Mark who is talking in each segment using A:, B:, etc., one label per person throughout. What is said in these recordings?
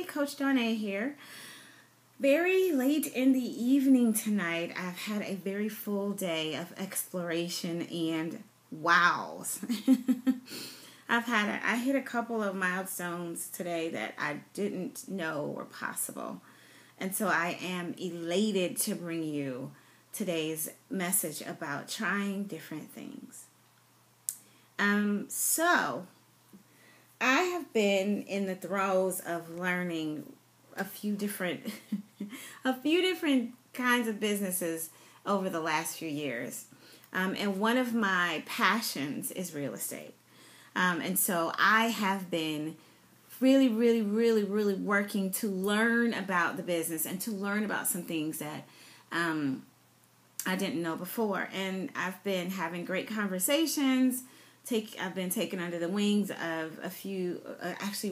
A: Coach Donna here. Very late in the evening tonight. I've had a very full day of exploration and wows. I hit a couple of milestones today that I didn't know were possible. And so I am elated to bring you today's message about trying different things. So I have been in the throes of learning a few different kinds of businesses over the last few years. And one of my passions is real estate. And so I have been really working to learn about the business and to learn about some things that I didn't know before. And I've been having great conversations. I've been taken under the wings of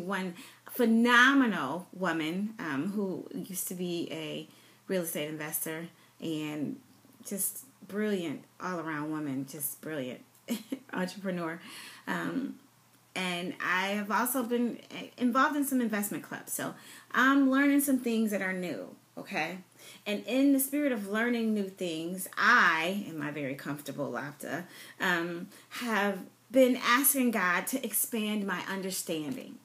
A: one phenomenal woman who used to be a real estate investor and just brilliant all-around woman, just brilliant entrepreneur. And I have also been involved in some investment clubs. So I'm learning some things that are new, okay? And in the spirit of learning new things, I, in my very comfortable laughter, have been asking God to expand my understanding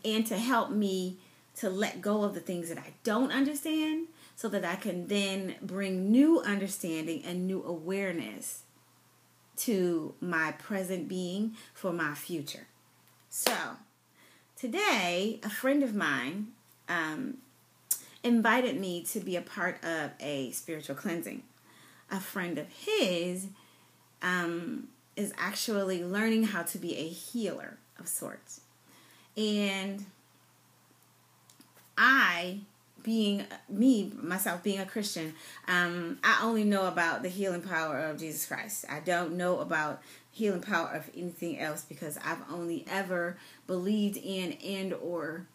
A: and to help me to let go of the things that I don't understand so that I can then bring new understanding and new awareness to my present being for my future. So today, a friend of mine invited me to be a part of a spiritual cleansing. A friend of his is actually learning how to be a healer of sorts. And I, being a Christian, I only know about the healing power of Jesus Christ. I don't know about healing power of anything else because I've only ever believed in and or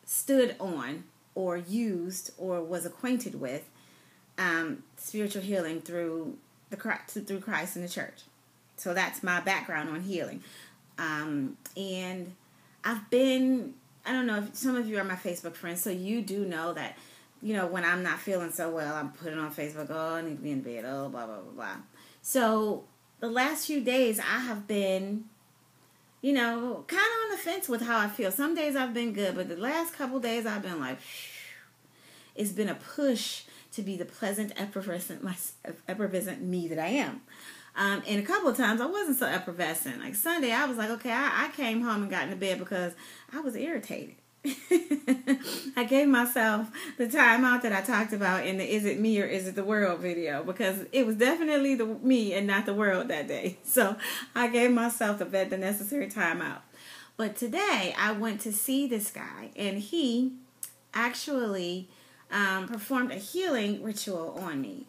A: stood on or used or was acquainted with spiritual healing through Christ and the church. So that's my background on healing. And I've been, I don't know if some of you are my Facebook friends, so you do know that, when I'm not feeling so well, I'm putting on Facebook, I need to be in bed, blah, blah, blah, blah. So the last few days I have been, kind of on the fence with how I feel. Some days I've been good, but the last couple days I've been like, it's been a push to be the pleasant, effervescent me that I am. And a couple of times I wasn't so effervescent. Like Sunday, I was like, okay, I came home and got into bed because I was irritated. I gave myself the time out that I talked about in the Is It Me or Is It the World video because it was definitely the me and not the world that day. So I gave myself the necessary time out. But today I went to see this guy and he actually performed a healing ritual on me.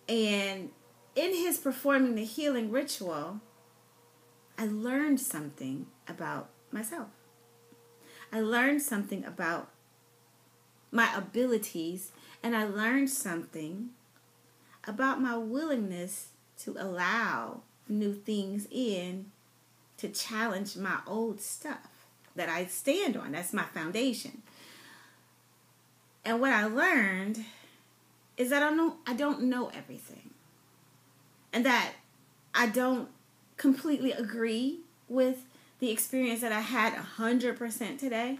A: And in his performing the healing ritual, I learned something about myself. I learned something about my abilities, and I learned something about my willingness to allow new things in to challenge my old stuff that I stand on. That's my foundation. And what I learned is that I don't know everything. And that I don't completely agree with the experience that I had 100% today.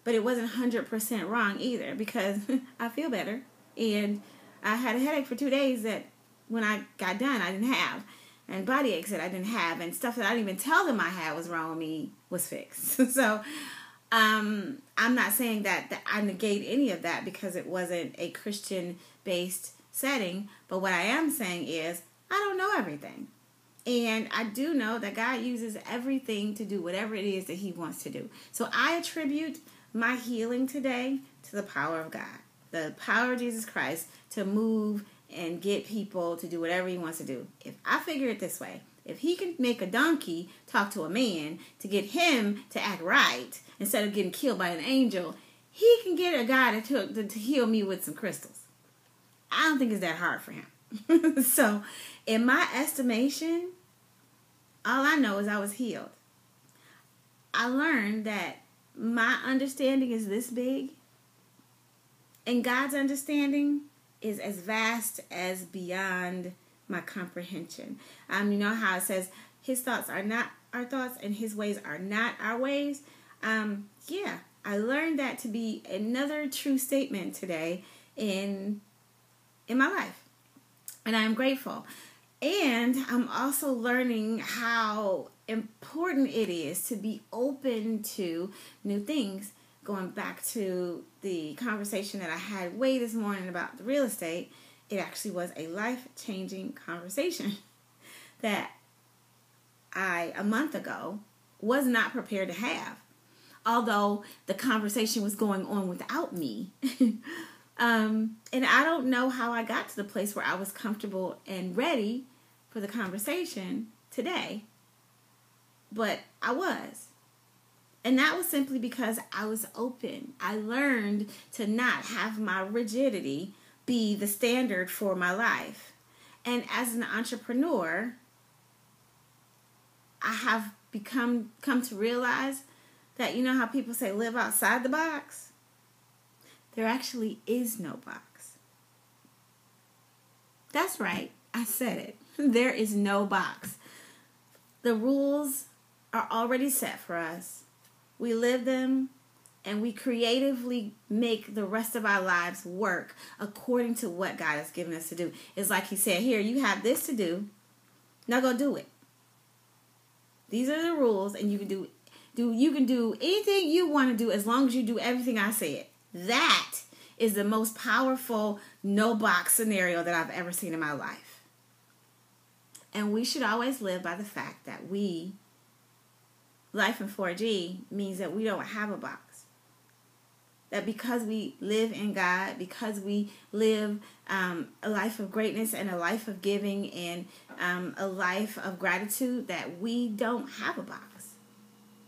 A: But it wasn't 100% wrong either because I feel better. And I had a headache for 2 days that when I got done I didn't have. And body aches that I didn't have. And stuff that I didn't even tell them I had was wrong with me was fixed. So I'm not saying that I negate any of that because it wasn't a Christian-based setting. But what I am saying is I don't know everything. And I do know that God uses everything to do whatever it is that he wants to do. So I attribute my healing today to the power of God. The power of Jesus Christ to move and get people to do whatever he wants to do. If I figure it this way, if he can make a donkey talk to a man to get him to act right instead of getting killed by an angel, he can get a guy to heal me with some crystals. I don't think it's that hard for him. So, in my estimation, all I know is I was healed. I learned that my understanding is this big, and God's understanding is as vast as beyond my comprehension. You know how it says his thoughts are not our thoughts and his ways are not our ways? Yeah, I learned that to be another true statement today in my life. And I'm grateful. And I'm also learning how important it is to be open to new things. Going back to the conversation that I had way this morning about the real estate, it actually was a life-changing conversation that I, a month ago, was not prepared to have. Although the conversation was going on without me. And I don't know how I got to the place where I was comfortable and ready for the conversation today. But I was. And that was simply because I was open. I learned to not have my rigidity be the standard for my life. And as an entrepreneur, I have come to realize that, you know how people say live outside the box? There actually is no box. That's right. I said it. There is no box. The rules are already set for us. We live them, and we creatively make the rest of our lives work according to what God has given us to do. It's like he said, here, you have this to do. Now go do it. These are the rules, and you can do anything you want to do as long as you do everything I said. That is the most powerful no-box scenario that I've ever seen in my life. And we should always live by the fact that life in 4G means that we don't have a box. That because we live in God, because we live a life of greatness and a life of giving and a life of gratitude, that we don't have a box.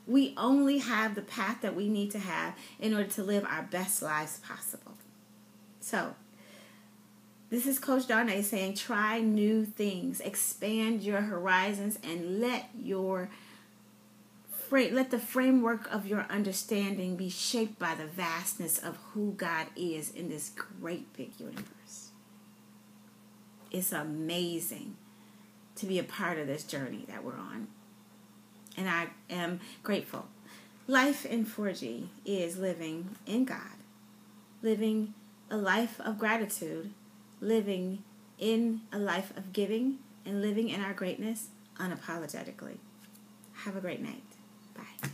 A: We only have the path that we need to have in order to live our best lives possible. So, this is Coach Darnay saying, try new things, expand your horizons, and let the framework of your understanding be shaped by the vastness of who God is in this great big universe. It's amazing to be a part of this journey that we're on. And I am grateful. Life in 4G is living in God, living a life of gratitude, living in a life of giving, and living in our greatness unapologetically. Have a great night. Bye.